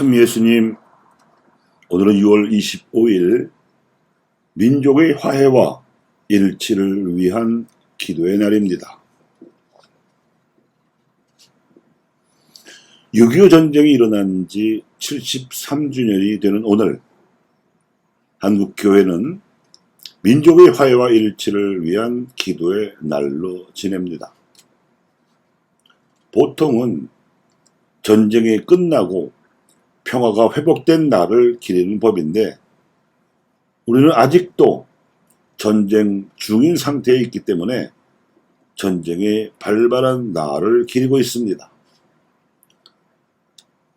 참 예수님, 오늘은 6월 25일 민족의 화해와 일치를 위한 기도의 날입니다. 6.25 전쟁이 일어난 지 73주년이 되는 오늘, 한국교회는 민족의 화해와 일치를 위한 기도의 날로 지냅니다. 보통은 전쟁이 끝나고 평화가 회복된 날을 기리는 법인데, 우리는 아직도 전쟁 중인 상태에 있기 때문에 전쟁의 발발한 날을 기리고 있습니다.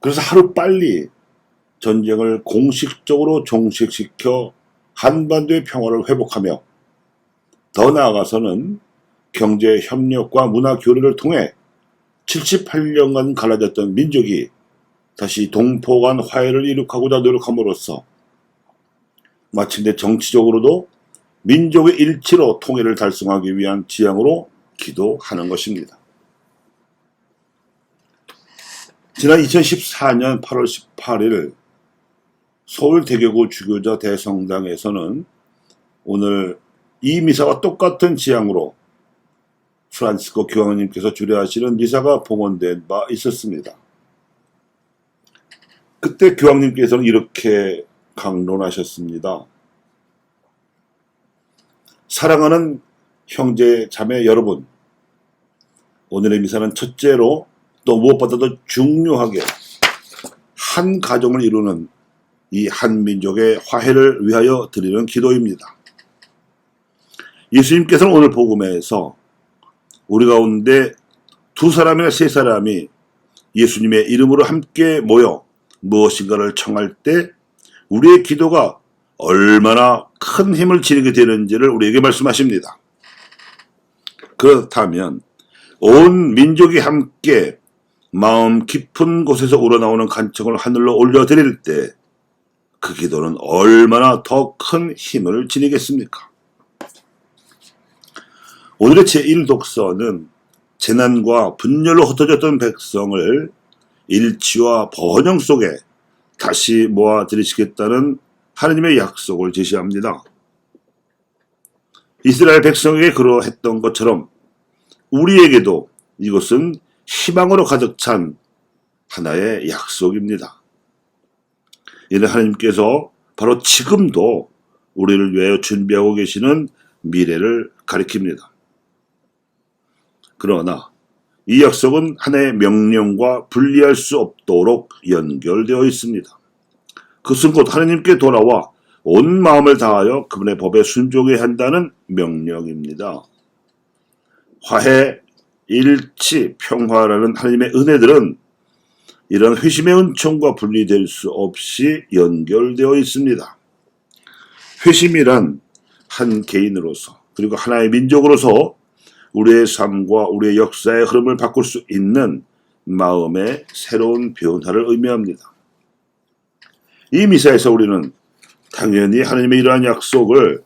그래서 하루빨리 전쟁을 공식적으로 종식시켜 한반도의 평화를 회복하며, 더 나아가서는 경제 협력과 문화 교류를 통해 78년간 갈라졌던 민족이 다시 동포 간 화해를 이룩하고자 노력함으로써 마침내 정치적으로도 민족의 일치로 통일을 달성하기 위한 지향으로 기도하는 것입니다. 지난 2014년 8월 18일 서울 대교구 주교자 대성당에서는 오늘 이 미사와 똑같은 지향으로 프란시스코 교황님께서 주례하시는 미사가 봉헌된 바 있었습니다. 그때 교황님께서는 이렇게 강론하셨습니다. 사랑하는 형제 자매 여러분, 오늘의 미사는 첫째로 또 무엇보다도 중요하게 한 가정을 이루는 이 한민족의 화해를 위하여 드리는 기도입니다. 예수님께서는 오늘 복음에서 우리 가운데 두 사람이나 세 사람이 예수님의 이름으로 함께 모여 무엇인가를 청할 때 우리의 기도가 얼마나 큰 힘을 지니게 되는지를 우리에게 말씀하십니다. 그렇다면 온 민족이 함께 마음 깊은 곳에서 우러나오는 간청을 하늘로 올려드릴 때 그 기도는 얼마나 더 큰 힘을 지니겠습니까? 오늘의 제1독서는 재난과 분열로 흩어졌던 백성을 일치와 번영 속에 다시 모아들이시겠다는 하나님의 약속을 제시합니다. 이스라엘 백성에게 그러했던 것처럼 우리에게도 이것은 희망으로 가득 찬 하나의 약속입니다. 이는 하나님께서 바로 지금도 우리를 위하여 준비하고 계시는 미래를 가리킵니다. 그러나 이 약속은 하나의 명령과 분리할 수 없도록 연결되어 있습니다. 그것은 곧 하나님께 돌아와 온 마음을 다하여 그분의 법에 순종해야 한다는 명령입니다. 화해, 일치, 평화라는 하나님의 은혜들은 이런 회심의 은총과 분리될 수 없이 연결되어 있습니다. 회심이란 한 개인으로서 그리고 하나의 민족으로서 우리의 삶과 우리의 역사의 흐름을 바꿀 수 있는 마음의 새로운 변화를 의미합니다. 이 미사에서 우리는 당연히 하나님의 이러한 약속을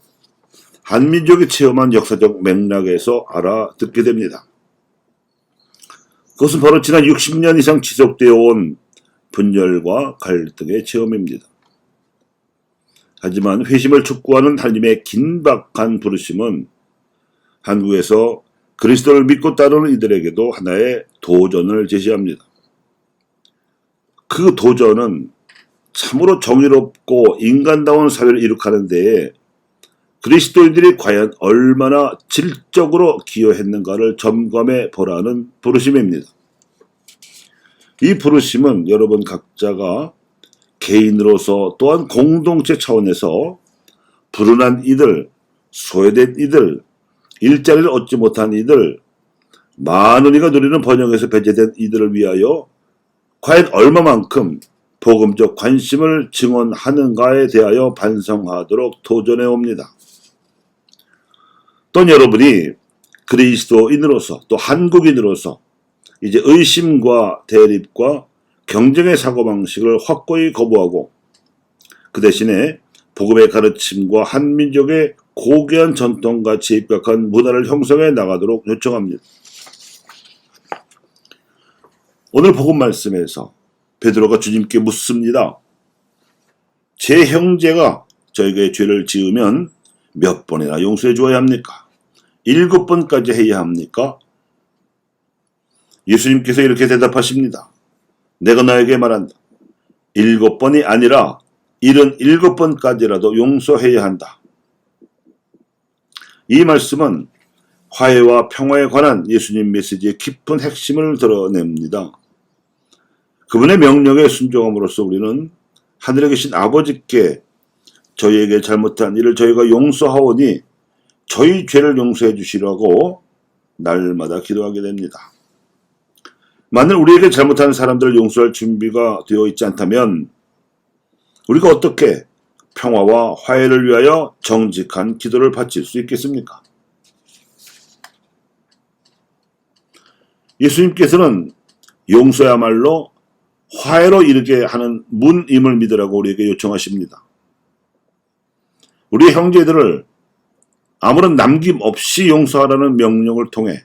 한민족이 체험한 역사적 맥락에서 알아듣게 됩니다. 그것은 바로 지난 60년 이상 지속되어 온 분열과 갈등의 체험입니다. 하지만 회심을 촉구하는 하나님의 긴박한 부르심은 한국에서 그리스도를 믿고 따르는 이들에게도 하나의 도전을 제시합니다. 그 도전은 참으로 정의롭고 인간다운 사회를 이룩하는 데에 그리스도인들이 과연 얼마나 질적으로 기여했는가를 점검해 보라는 부르심입니다. 이 부르심은 여러분 각자가 개인으로서 또한 공동체 차원에서 불운한 이들, 소외된 이들, 일자리를 얻지 못한 이들, 많은 이가 누리는 번영에서 배제된 이들을 위하여 과연 얼마만큼 복음적 관심을 증언하는가에 대하여 반성하도록 도전해 옵니다. 또 여러분이 그리스도인으로서 또 한국인으로서 이제 의심과 대립과 경쟁의 사고방식을 확고히 거부하고 그 대신에 복음의 가르침과 한민족의 고귀한 전통가치에 입각한 문화를 형성해 나가도록 요청합니다. 오늘 복음 말씀에서 베드로가 주님께 묻습니다. 제 형제가 저에게 죄를 지으면 몇 번이나 용서해 주어야 합니까? 7번까지 해야 합니까? 예수님께서 이렇게 대답하십니다. 내가 너에게 말한다. 7번이 아니라 77번까지라도 용서해야 한다. 이 말씀은 화해와 평화에 관한 예수님 메시지의 깊은 핵심을 드러냅니다. 그분의 명령에 순종함으로써 우리는 하늘에 계신 아버지께 저희에게 잘못한 일을 저희가 용서하오니 저희 죄를 용서해 주시라고 날마다 기도하게 됩니다. 만일 우리에게 잘못한 사람들을 용서할 준비가 되어 있지 않다면 우리가 어떻게 평화와 화해를 위하여 정직한 기도를 바칠 수 있겠습니까? 예수님께서는 용서야말로 화해로 이르게 하는 문임을 믿으라고 우리에게 요청하십니다. 우리 형제들을 아무런 남김없이 용서하라는 명령을 통해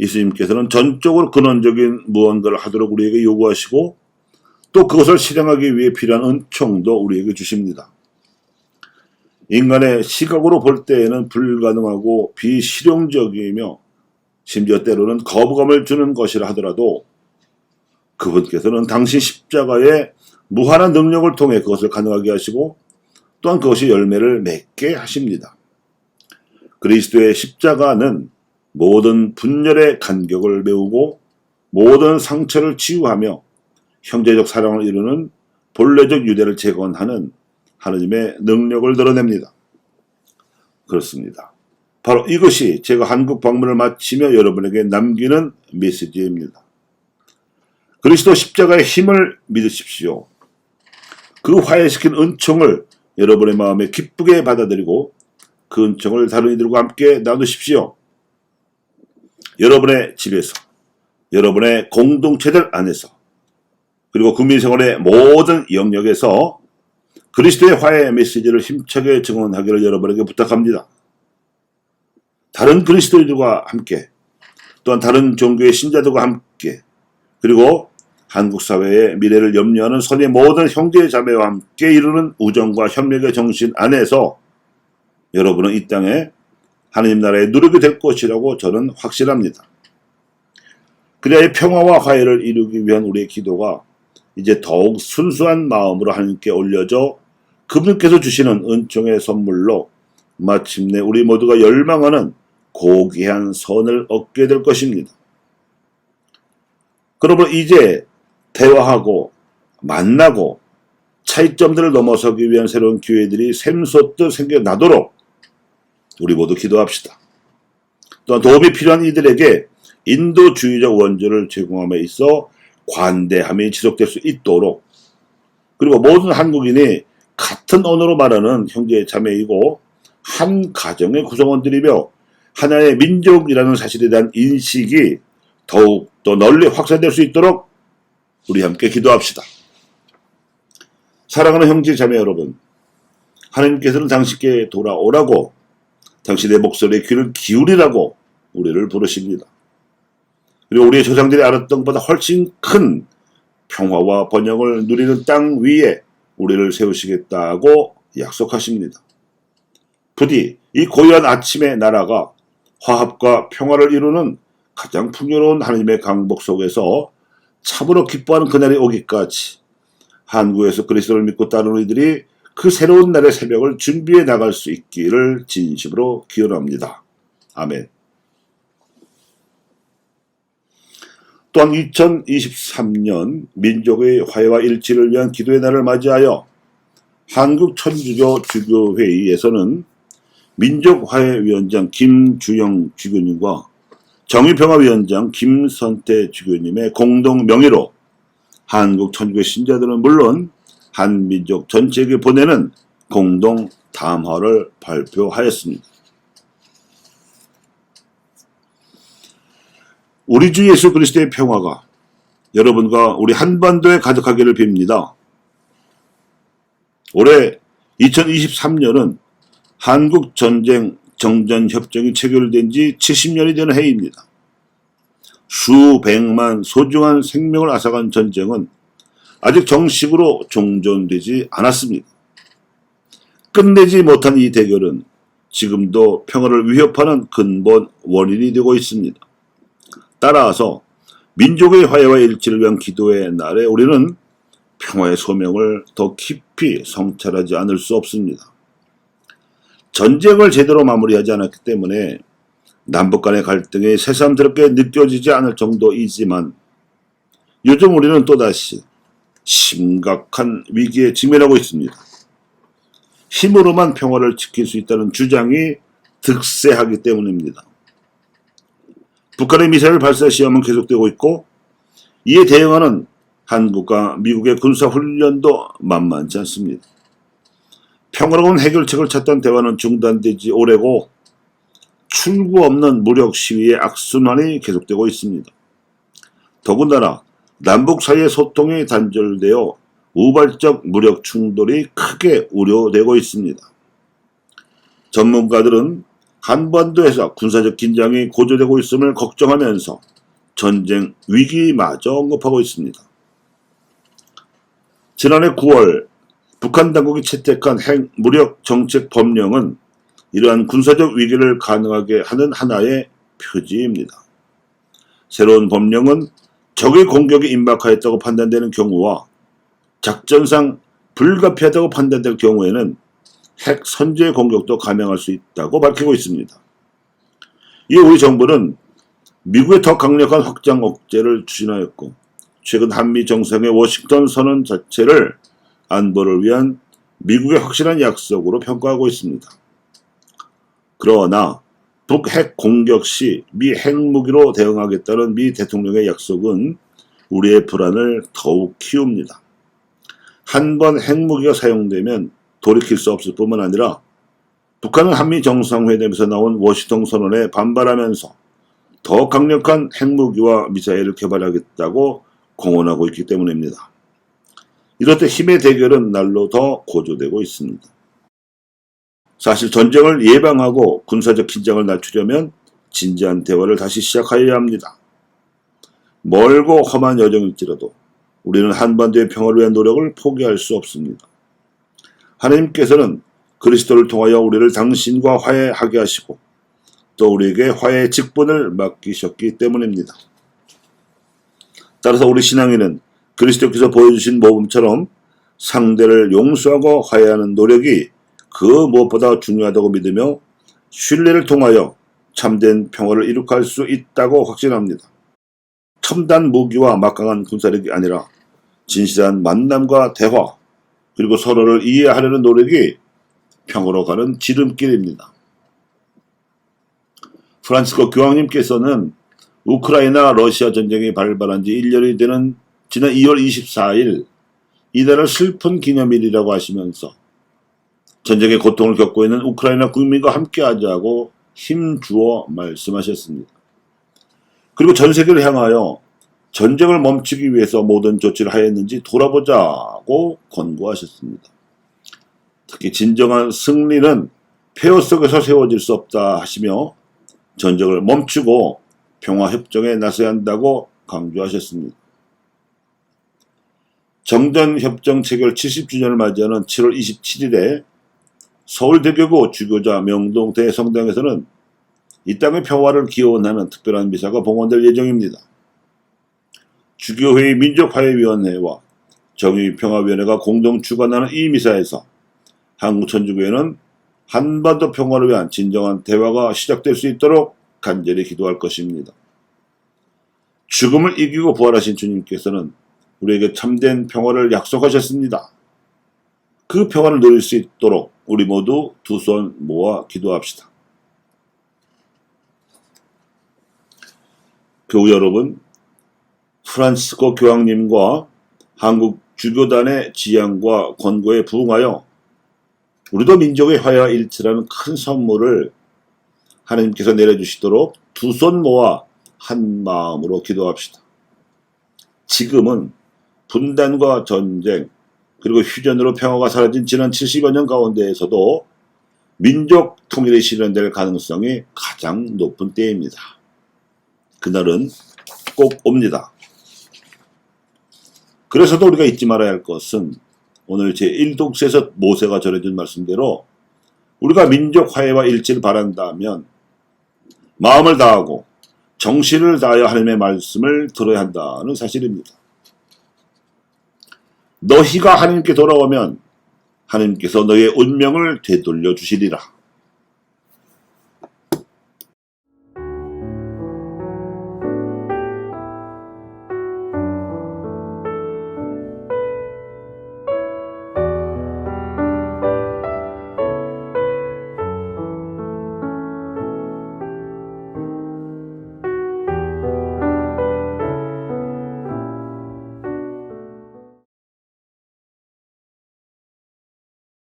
예수님께서는 전적으로 근원적인 무언가를 하도록 우리에게 요구하시고 또 그것을 실행하기 위해 필요한 은총도 우리에게 주십니다. 인간의 시각으로 볼 때에는 불가능하고 비실용적이며 심지어 때로는 거부감을 주는 것이라 하더라도 그분께서는 당신 십자가의 무한한 능력을 통해 그것을 가능하게 하시고 또한 그것이 열매를 맺게 하십니다. 그리스도의 십자가는 모든 분열의 간격을 메우고 모든 상처를 치유하며 형제적 사랑을 이루는 본래적 유대를 재건하는 하느님의 능력을 드러냅니다. 그렇습니다. 바로 이것이 제가 한국 방문을 마치며 여러분에게 남기는 메시지입니다. 그리스도 십자가의 힘을 믿으십시오. 그 화해시킨 은총을 여러분의 마음에 기쁘게 받아들이고 그 은총을 다른 이들과 함께 나누십시오. 여러분의 집에서, 여러분의 공동체들 안에서, 그리고 국민생활의 모든 영역에서 그리스도의 화해 메시지를 힘차게 증언하기를 여러분에게 부탁합니다. 다른 그리스도인들과 함께, 또한 다른 종교의 신자들과 함께, 그리고 한국 사회의 미래를 염려하는 선의 모든 형제 자매와 함께 이루는 우정과 협력의 정신 안에서 여러분은 이 땅에 하나님 나라에 누리게 될 것이라고 저는 확신합니다. 그래야 평화와 화해를 이루기 위한 우리의 기도가 이제 더욱 순수한 마음으로 하나님께 올려져 그분께서 주시는 은총의 선물로 마침내 우리 모두가 열망하는 고귀한 선을 얻게 될 것입니다. 그러므로 이제 대화하고 만나고 차이점들을 넘어서기 위한 새로운 기회들이 샘솟듯 생겨나도록 우리 모두 기도합시다. 또한 도움이 필요한 이들에게 인도주의적 원조를 제공함에 있어 관대함이 지속될 수 있도록, 그리고 모든 한국인이 같은 언어로 말하는 형제 자매이고 한 가정의 구성원들이며 하나의 민족이라는 사실에 대한 인식이 더욱 더 널리 확산될 수 있도록 우리 함께 기도합시다. 사랑하는 형제 자매 여러분, 하나님께서는 당신께 돌아오라고, 당신의 목소리에 귀를 기울이라고 우리를 부르십니다. 그리고 우리의 조상들이 알았던 것보다 훨씬 큰 평화와 번영을 누리는 땅 위에 우리를 세우시겠다고 약속하십니다. 부디 이 고요한 아침의 나라가 화합과 평화를 이루는 가장 풍요로운 하나님의 강복 속에서 참으로 기뻐하는 그날이 오기까지 한국에서 그리스도를 믿고 따르는 이들이 그 새로운 날의 새벽을 준비해 나갈 수 있기를 진심으로 기원합니다. 아멘. 또한 2023년 민족의 화해와 일치를 위한 기도의 날을 맞이하여 한국천주교 주교회의에서는 민족화해위원장 김주영 주교님과 정의평화위원장 김선태 주교님의 공동 명의로 한국 천주교 신자들은 물론 한민족 전체에게 보내는 공동 담화를 발표하였습니다. 우리 주 예수 그리스도의 평화가 여러분과 우리 한반도에 가득하기를 빕니다. 올해 2023년은 한국전쟁 정전협정이 체결된 지 70년이 되는 해입니다. 수백만 소중한 생명을 앗아간 전쟁은 아직 정식으로 종전되지 않았습니다. 끝내지 못한 이 대결은 지금도 평화를 위협하는 근본 원인이 되고 있습니다. 따라서 민족의 화해와 일치를 위한 기도의 날에 우리는 평화의 소명을 더 깊이 성찰하지 않을 수 없습니다. 전쟁을 제대로 마무리하지 않았기 때문에 남북 간의 갈등이 새삼스럽게 느껴지지 않을 정도이지만 요즘 우리는 또다시 심각한 위기에 직면하고 있습니다. 힘으로만 평화를 지킬 수 있다는 주장이 득세하기 때문입니다. 북한의 미사일 발사 시험은 계속되고 있고 이에 대응하는 한국과 미국의 군사훈련도 만만치 않습니다. 평화로운 해결책을 찾던 대화는 중단되지 오래고 출구 없는 무력 시위의 악순환이 계속되고 있습니다. 더군다나 남북 사이의 소통이 단절되어 우발적 무력 충돌이 크게 우려되고 있습니다. 전문가들은 한반도에서 군사적 긴장이 고조되고 있음을 걱정하면서 전쟁 위기마저 언급하고 있습니다. 지난해 9월 북한 당국이 채택한 핵무력 정책 법령은 이러한 군사적 위기를 가능하게 하는 하나의 표지입니다. 새로운 법령은 적의 공격이 임박하였다고 판단되는 경우와 작전상 불가피하다고 판단될 경우에는 핵 선제 공격도 감행할 수 있다고 밝히고 있습니다. 이에 우리 정부는 미국의 더 강력한 확장 억제를 추진하였고 최근 한미 정상의 워싱턴 선언 자체를 안보를 위한 미국의 확실한 약속으로 평가하고 있습니다. 그러나 북핵 공격 시 미 핵무기로 대응하겠다는 미 대통령의 약속은 우리의 불안을 더욱 키웁니다. 한 번 핵무기가 사용되면 돌이킬 수 없을 뿐만 아니라 북한은 한미 정상회담에서 나온 워싱턴 선언에 반발하면서 더 강력한 핵무기와 미사일을 개발하겠다고 공언하고 있기 때문입니다. 이렇듯 힘의 대결은 날로 더 고조되고 있습니다. 사실 전쟁을 예방하고 군사적 긴장을 낮추려면 진지한 대화를 다시 시작하여야 합니다. 멀고 험한 여정일지라도 우리는 한반도의 평화를 위한 노력을 포기할 수 없습니다. 하나님께서는 그리스도를 통하여 우리를 당신과 화해하게 하시고 또 우리에게 화해의 직분을 맡기셨기 때문입니다. 따라서 우리 신앙인은 그리스도께서 보여주신 모범처럼 상대를 용서하고 화해하는 노력이 그 무엇보다 중요하다고 믿으며 신뢰를 통하여 참된 평화를 이룩할 수 있다고 확신합니다. 첨단 무기와 막강한 군사력이 아니라 진실한 만남과 대화 그리고 서로를 이해하려는 노력이 평화로 가는 지름길입니다. 프란치스코 교황님께서는 우크라이나 러시아 전쟁이 발발한 지 1년이 되는 지난 2월 24일 이달을 슬픈 기념일이라고 하시면서 전쟁의 고통을 겪고 있는 우크라이나 국민과 함께하자고 힘주어 말씀하셨습니다. 그리고 전 세계를 향하여 전쟁을 멈추기 위해서 모든 조치를 하였는지 돌아보자고 권고하셨습니다. 특히 진정한 승리는 폐허 속에서 세워질 수 없다 하시며 전쟁을 멈추고 평화협정에 나서야 한다고 강조하셨습니다. 정전협정 체결 70주년을 맞이하는 7월 27일에 서울대교구 주교자 명동 대성당에서는 이 땅의 평화를 기원하는 특별한 미사가 봉헌될 예정입니다. 주교회의 민족화해위원회와 정의평화위원회가 공동 주관하는 이 미사에서 한국천주교회는 한반도 평화를 위한 진정한 대화가 시작될 수 있도록 간절히 기도할 것입니다. 죽음을 이기고 부활하신 주님께서는 우리에게 참된 평화를 약속하셨습니다. 그 평화를 누릴 수 있도록 우리 모두 두 손 모아 기도합시다. 교우 여러분, 프란치스코 교황님과 한국 주교단의 지향과 권고에 부응하여 우리도 민족의 화해와 일치라는 큰 선물을 하나님께서 내려주시도록 두 손 모아 한 마음으로 기도합시다. 지금은 분단과 전쟁 그리고 휴전으로 평화가 사라진 지난 70여 년 가운데에서도 민족 통일이 실현될 가능성이 가장 높은 때입니다. 그날은 꼭 옵니다. 그래서도 우리가 잊지 말아야 할 것은 오늘 제1독서에서 모세가 전해준 말씀대로 우리가 민족 화해와 일치를 바란다면 마음을 다하고 정신을 다하여 하나님의 말씀을 들어야 한다는 사실입니다. 너희가 하나님께 돌아오면 하나님께서 너희의 운명을 되돌려 주시리라.